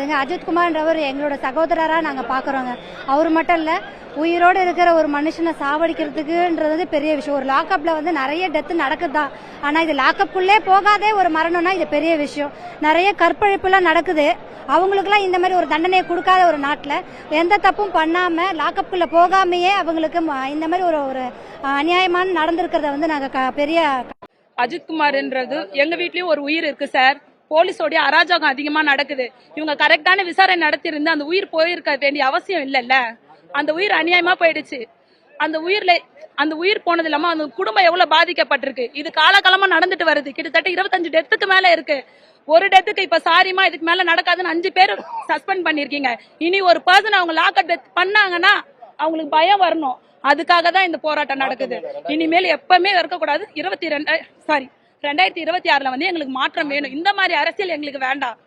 கிடையாதுங்க. அஜித்குமார்ன்றவர் எங்களோட சகோதரராக நாங்கள் பார்க்குறோங்க. அவர் மட்டும் இல்லை, உயிரோடு இருக்கிற ஒரு மனுஷனை சாவடிக்கிறதுக்குன்றது பெரிய விஷயம். ஒரு லாக்அப்ல வந்து நிறைய டெத்து நடக்குதுதான், ஆனால் இது லாக்அப்புள்ளே போகாதே ஒரு மரணம்னா இது பெரிய விஷயம். நிறைய கற்பழிப்புலாம் நடக்குது. அவங்களுக்குலாம் இந்த மாதிரி ஒரு தண்டனையை கொடுக்காத ஒரு நாட்டில் எந்த தப்பும் பண்ணாமல் லாக்அப்புக்குள்ளே போகாமையே அவங்களுக்கு இந்த மாதிரி ஒரு அநியாயமான நடந்திருக்கிறத வந்து நாங்கள் பெரிய அஜித்குமார்ன்றது எங்க வீட்லயும் ஒரு உயிர் இருக்கு சார். போலீஸோடைய அராஜகம் அதிகமா நடக்குது. இவங்க கரெக்டான விசாரணை நடத்திருந்து அந்த உயிர் போயிருக்க வேண்டிய அவசியம் இல்லைல்ல. அந்த உயிர் அநியாயமா போயிடுச்சு. அந்த உயிர் போனது இல்லாம அந்த குடும்பம் எவ்வளவு பாதிக்கப்பட்டிருக்கு. இது காலகாலமா நடந்துட்டு வருது. கிட்டத்தட்ட 25 டெத்துக்கு மேல இருக்கு. ஒரு டெத்துக்கு இப்ப சாரிமா இதுக்கு மேல நடக்காதுன்னு 5 பேர் சஸ்பெண்ட் பண்ணிருக்கீங்க. இனி ஒரு பர்சன் அவங்க லாக்அப் டெத் பண்ணாங்கன்னா அவங்களுக்கு பயம் வரணும். அதுக்காக தான் இந்த போராட்டம் நடக்குது. இனிமேல் எப்பவுமே இருக்கக்கூடாது. 2026ல வந்து எங்களுக்கு மாற்றம் வேணும். இந்த மாதிரி அரசியல் எங்களுக்கு வேண்டாம்.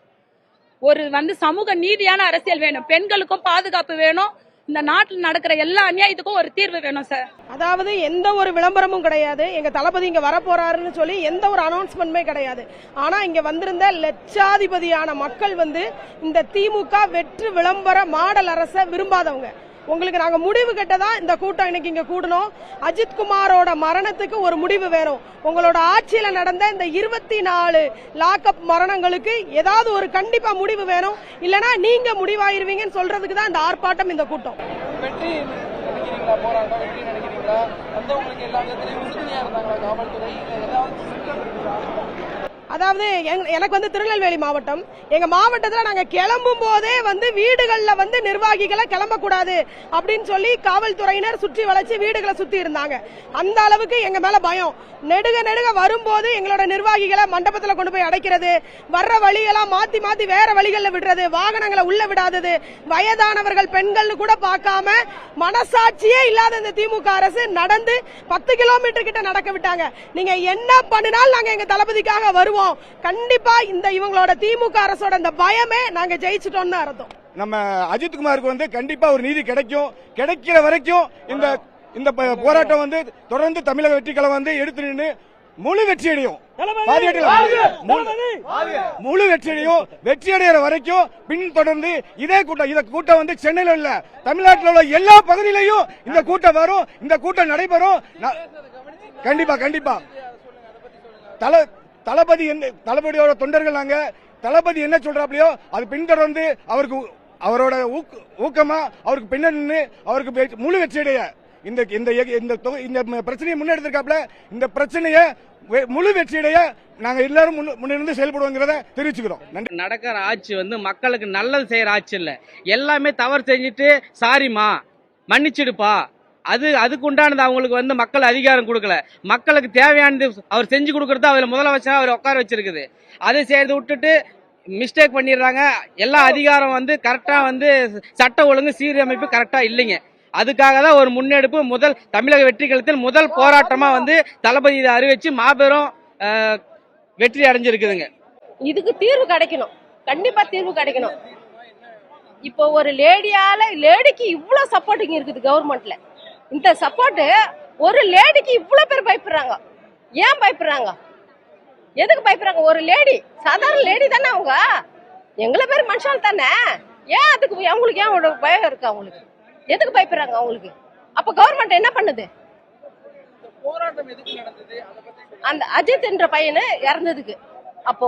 ஒரு வந்து சமூக நீதியான அரசியல் வேணும். பெண்களுக்கும் பாதுகாப்பு வேணும். இந்த நாட்டில் நடக்கிற எல்லா அநியாயத்துக்கும் ஒரு தீர்வு வேணும் சார். அதாவது எந்த ஒரு விளம்பரமும் கிடையாது. எங்க தளபதி இங்க வர போறாருன்னு சொல்லி எந்த ஒரு அனௌன்ஸ்மெண்ட்டுமே கிடையாது. ஆனா இங்க வந்திருந்த லட்சாதிபதியான மக்கள் வந்து இந்த திமுக வெற்று விளம்பர மாடல் அரசை விரும்பாதவங்க. உங்களுக்கு நாங்க முடிவு கட்டதா இந்த கூட்டம் இன்னைக்கு இங்க கூடணும். அஜித்குமாரோட மரணத்துக்கு ஒரு முடிவு வேணும். உங்களோட ஆட்சியில நடந்த இந்த 24 லாக்அப் மரணங்களுக்கு ஏதாவது ஒரு கண்டிப்பா முடிவு வேணும். இல்லனா நீங்க முடிவாயிருவீங்கன்னு சொல்றதுக்கு தான் இந்த ஆர்ப்பாட்டம், இந்த கூட்டம். வெற்றி நினைக்கிறீங்களா? போராட்டம் வெற்றி நினைக்கிறீங்களா? வந்தவங்களுக்கு எல்லா இடத்துலயும் உறுதுணையா இருந்தாங்களா காவல்துறை? ஏதாவது அதாவது எனக்கு வந்து திருநெல்வேலி மாவட்டம். எங்க மாவட்டத்தில் நாங்க கிளம்பும் போதே வந்து வீடுகள்ல வந்து நிர்வாகிகளை கிளம்பக்கூடாது அப்படின்னு சொல்லி காவல்துறையினர் சுற்றி வளைச்சு வீடுகளை சுத்தி இருந்தாங்க. அந்த அளவுக்கு எங்க மேல பயம். நெடுக வரும்போது எங்களோட நிர்வாகிகளை மண்டபத்தில் கொண்டு போய் அடைக்கிறது, வர்ற வழியெல்லாம் மாத்தி மாத்தி வேற வழிகளில் விடுறது, வாகனங்களை உள்ள விடாதது, வயதானவர்கள் பெண்கள் கூட பார்க்காம மனசாட்சியே இல்லாத இந்த திமுக அரசு நடந்து 10 கிலோமீட்டர் கிட்ட நடக்க விட்டாங்க. நீங்க என்ன பண்ணினாலும் நாங்க எங்க தளபதிக்காக வருவோம். கண்டிப்பா இந்த இவங்களோட திமுக அரசோட இந்த பயமே நாங்க ஜெயிச்சிட்டோம்னு அர்த்தம். நம்ம அஜித்குமாருக்கு வந்து கண்டிப்பா ஒரு நீதி கிடைக்கும். கிடைக்கிற வரைக்கும் இந்த போராட்டம் வந்து தொடர்ந்து தமிழக வெற்றி கழகம் வந்து எடுத்து நின்று முழு வெற்றி அடையும். முழு வெற்றி அடையும். வெற்றி அடைகிற வரைக்கும் பின் தொடர்ந்து இதே கூட்டம். இந்த கூட்டம் வந்து சென்னையில இல்ல, தமிழ்நாட்டில் உள்ள எல்லா பகுதியிலையும் இந்த கூட்டம் வரும். இந்த கூட்டம் நடைபெறும். கண்டிப்பா தளபதியோட தொண்டர்கள் நாங்க. தளபதி என்ன சொல்றாப்லையோ அது பின்தொடர்ந்து அவருக்கு அவரோட ஊக்கமா அவருக்கு பின்ன நின்று அவருக்கு முழு வெற்றியடைய இந்த பிரச்சனையை முன்னெடுத்திருக்காப்ல. இந்த பிரச்சனையை முழு வெற்றியடைய நாங்க எல்லாரும் முன்னிருந்து செயல்படுவோங்கிறத தெரிவிச்சுக்கிறோம். நடக்கிற ஆட்சி வந்து மக்களுக்கு நல்லது செய்யற ஆட்சி இல்ல. எல்லாமே தவறு செஞ்சுட்டு சாரிமா மன்னிச்சிடுப்பா, அதுக்கு உண்டானது அவங்களுக்கு வந்து மக்கள் அதிகாரம் கொடுக்கல. மக்களுக்கு தேவையானது அவர் செஞ்சு கொடுக்கறது அவரை முதலமைச்சரா அவர் உட்கார வச்சிருக்குது. அதை செய்யறது விட்டுட்டு மிஸ்டேக் பண்ணிடுறாங்க. எல்லா அதிகாரம் வந்து கரெக்டா வந்து சட்ட ஒழுங்கு சீரமைப்பு கரெக்டா இல்லைங்க. அதுக்காக தான் ஒரு முன்னெடுப்பு தமிழக வெற்றி கழகத்தில் முதல் போராட்டமா வந்து தளபதி இதை அறிவிச்சு மாபெரும் வெற்றி அடைஞ்சிருக்குதுங்க. இதுக்கு தீர்வு கிடைக்கணும். கண்டிப்பா தீர்வு கிடைக்கணும். இப்போ ஒரு லேடிக்கு இவ்வளவு சப்போர்ட்டிங் இருக்குது கவர்மெண்ட்ல. இந்த சப்போர்ட் ஒரு லேடிக்கு இவ்வளவு பேர் பயப்படுறாங்க. ஏன் பயப்படுறாங்க? எதுக்கு பயப்படுறாங்க? ஒரு லேடி, சாதாரண லேடி தானே அவங்க. எங்களை பேர் மனுஷால் தானே. ஏன் அதுக்கு அவங்களுக்கு ஏன் பயம் இருக்கு? அவங்களுக்கு எதுக்கு பயப்படுறாங்க? அவங்களுக்கு அப்ப கவர்மெண்ட் என்ன பண்ணுது? அந்த அஜித் என்ற பையனு இறந்ததுக்கு அப்போ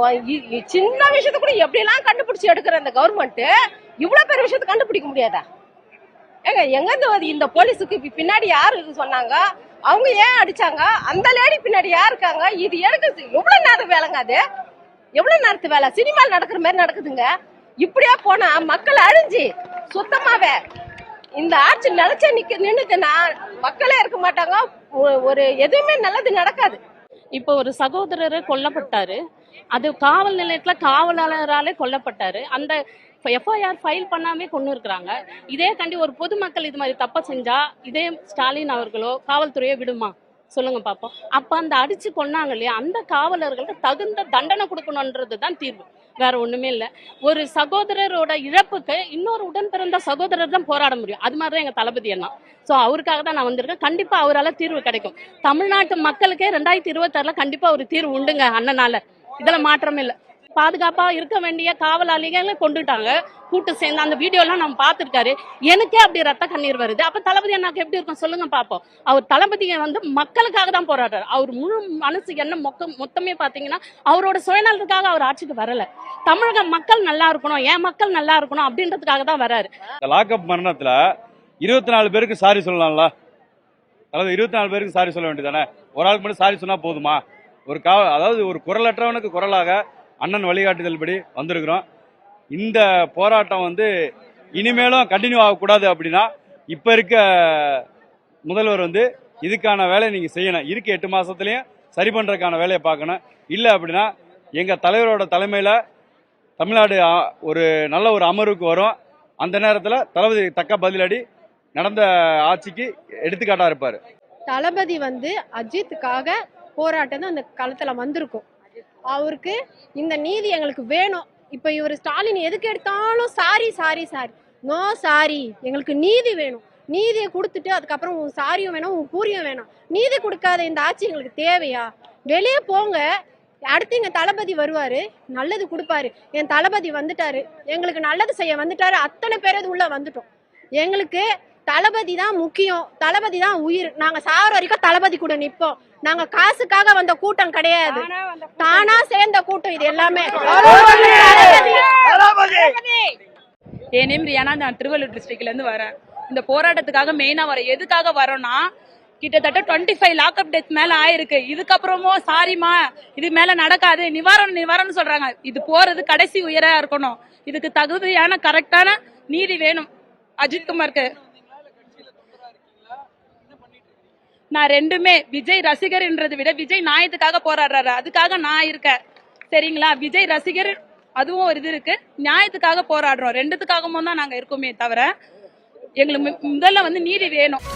சின்ன விஷயத்த கூட எப்படி எல்லாம் கண்டுபிடிச்சு எடுக்கிற அந்த கவர்மெண்ட் இவ்வளவு பெரிய விஷயத்த கண்டுபிடிக்க முடியாதா? எங்க இந்த போலீஸுக்கு பின்னாடி யாரு சொன்னாங்க? அவங்க ஏன் அடிச்சாங்க? அந்த லேடி பின்னாடி யார் இருக்காங்க? இது எனக்கு எவ்வளவு நேரம் வேலைங்க? அது எவ்வளவு நேரத்து வேலை? சினிமாவில் நடக்கிற மாதிரி நடக்குதுங்க. இப்படியா போனா மக்கள் அழிஞ்சு சுத்தமாவே இந்த ஆட்சி நினைச்ச நின்னுதுன்னா மக்களே இருக்க மாட்டாங்க. ஒரு எதுவுமே நல்லது நடக்காது. இப்போ ஒரு சகோதரர் கொல்லப்பட்டாரு. அது காவல் நிலையத்துல காவலாளராலே கொல்லப்பட்டாரு. அந்த எஃப்ஐஆர் ஃபைல் பண்ணாமே கொண்டு இருக்கிறாங்க. இதே கண்டி ஒரு பொதுமக்கள் இது மாதிரி தப்ப செஞ்சா இதே ஸ்டாலின் அவர்களோ காவல்துறையோ விடுமா? சொல்லுங்க பாப்போம். அப்ப அந்த அடிச்சு கொன்னாங்க இல்லையா, அந்த காவலர்களுக்கு தகுந்த தண்டனை கொடுக்கணும்ன்றது தான் தீர்வு, வேற ஒண்ணுமே இல்ல. ஒரு சகோதரரோட இழப்புக்கு இன்னொரு உடன் பிறந்த சகோதரர் தான் போராட முடியும். அது மாதிரிதான் எங்க தளபதி அண்ணா. சோ அவருக்காக தான் நான் வந்திருக்கேன். கண்டிப்பா அவரால் தீர்வு கிடைக்கும். தமிழ்நாட்டு மக்களுக்கே 2026ல கண்டிப்பா ஒரு தீர்வு உண்டுங்க அண்ணனால. இதுல மாற்றமே இல்லை. பாதுகாப்பா இருக்க வேண்டிய காவலாளிகளை கொண்டுட்டாங்க, கூட்டு சேர்ந்து. அந்த வீடியோலாம் நம்ம பார்த்துருக்காரு. எனக்கே அப்படி ரத்த கண்ணீர் வருது. அப்ப தளபதி அண்ணாக்கு எப்படி இருக்கும் சொல்லுங்க பாப்போம். அவர் தளபதியை வந்து மக்களுக்காக தான் போராடுறாரு. அவர் முழு மனசு என்ன மொத்தமே பாத்தீங்கன்னா அவரோட சுயநலத்துக்காக அவர் ஆட்சிக்கு வரல. தமிழக மக்கள் நல்லா இருக்கணும், என் மக்கள் நல்லா இருக்கணும் அப்படின்றதுக்காக தான் வராரு. லாக்அப் மரணத்துல 24 பேருக்கு சாரி சொல்லலாம்ல? அதாவது 24 பேருக்கு சாரி சொல்ல வேண்டியதானே? ஒரு ஆளுக்கு மட்டும் சாரி சொன்னா போதுமா? அதாவது ஒரு குரலற்றவனுக்கு குரலாக அண்ணன் வழிகாட்டுதல் படி வந்திருக்கிறோம். இந்த போராட்டம் வந்து இனிமேலும் கண்டினியூ ஆகக்கூடாது. அப்படின்னா இப்ப இருக்க முதல்வர் வந்து இதுக்கான வேலையை நீங்க செய்யணும். இருக்க 8 மாசத்துலயும் சரி பண்றதுக்கான வேலையை பார்க்கணும். இல்லை அப்படின்னா எங்க தலைவரோட தலைமையில தமிழ்நாடு ஒரு நல்ல ஒரு அமர்வுக்கு வரும். அந்த நேரத்தில் தளபதி தக்க பதிலடி நடந்த ஆட்சிக்கு எடுத்துக்காட்டா இருப்பாரு. தளபதி வந்து அஜித்துக்காக போராட்டம் அந்த களத்துல வந்திருக்கும். அவருக்கு இந்த நீதி எங்களுக்கு வேணும். இப்ப இவர் ஸ்டாலின் எதுக்கு எடுத்தாலும் sorry sorry sorry, no sorry, எங்களுக்கு நீதி வேணும். நீதியை கொடுத்துட்டு அதுக்கப்புறம் உன் சாரியும் வேணும், உன் கூறியும் வேணும். நீதி கொடுக்காத இந்த ஆட்சி எங்களுக்கு தேவையா? வெளியே போங்க. அடுத்து எங்க தளபதி வருவாரு, நல்லது கொடுப்பாரு. என் தளபதி வந்துட்டாரு, எங்களுக்கு நல்லது செய்ய வந்துட்டாரு. அத்தனை பேர் உள்ள வந்துட்டோம். எங்களுக்கு தளபதி தான் முக்கியம், தளபதி தான் உயிர். நாங்க சாவர வரைக்கும் தளபதி கூட நிப்போம். நாங்க காசுக்காக வந்த கூட்டம் கிடையாது, தானா சேர்ந்த கூட்டம் இது எல்லாமே. என் நேம் ரியானா, நான் திருவள்ளூர் டிஸ்ட்ரிக்ட்ல இருந்து வரேன். இந்த போராட்டத்துக்காக மெயினா வரேன். எதுக்காக வரோம்னா, கிட்டத்தட்ட 25 லாக்அப் டெத் மேல ஆயிருக்கு. இதுக்கப்புறமும் சாரிமா இது மேல நடக்காது, நிவாரணம் சொல்றாங்க. இது போறது கடைசி உயரா இருக்கணும். இதுக்கு தகுதியான கரெக்டான நீதி வேணும் அஜித்குமாருக்கு. நான் ரெண்டுமே விஜய் ரசிகர்ன்றதை விட விஜய் நியாயத்துக்காக போராடுறாரு, அதுக்காக நான் இருக்கேன். சரிங்களா? விஜய் ரசிகர் அதுவும் ஒரு இது இருக்கு, நியாயத்துக்காக போராடுறோம். ரெண்டுத்துக்காகவும் தான் நாங்க இருக்கோமே தவிர எங்களுக்கு முதல்ல வந்து நீதி வேணும்.